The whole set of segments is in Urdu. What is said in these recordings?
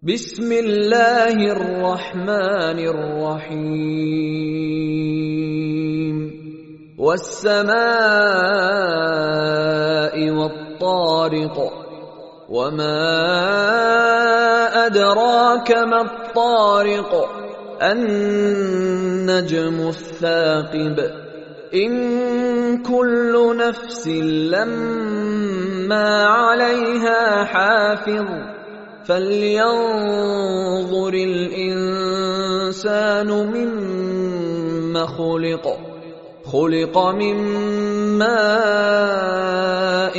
بسم الله الرحمن الرحيم والسماء والطارق وما أدراك ما الطارق النجم الثاقب إن كل نفس لما عليها حافظ فلينظر الإنسان مما خلق من ماء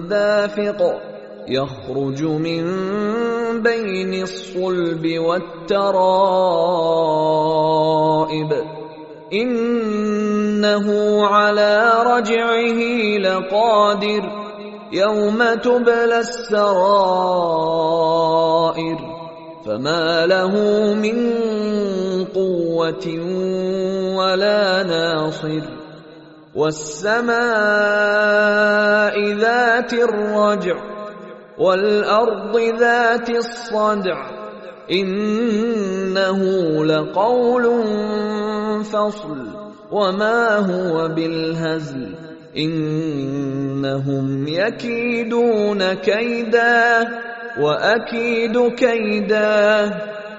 دافق يخرج من بين الصلب والترائب إنه على رجعه لقادر يوم تبلى السرائر فما له من قوة ولا ناصر والسماء ذات الرجع والأرض ذات الصدع إنه لقول فصل وما هو بالهزل إنهم يكيدون كيدا وأكيد كيدا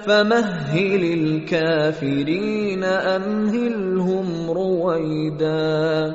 فمهل الكافرين أمهلهم رويدا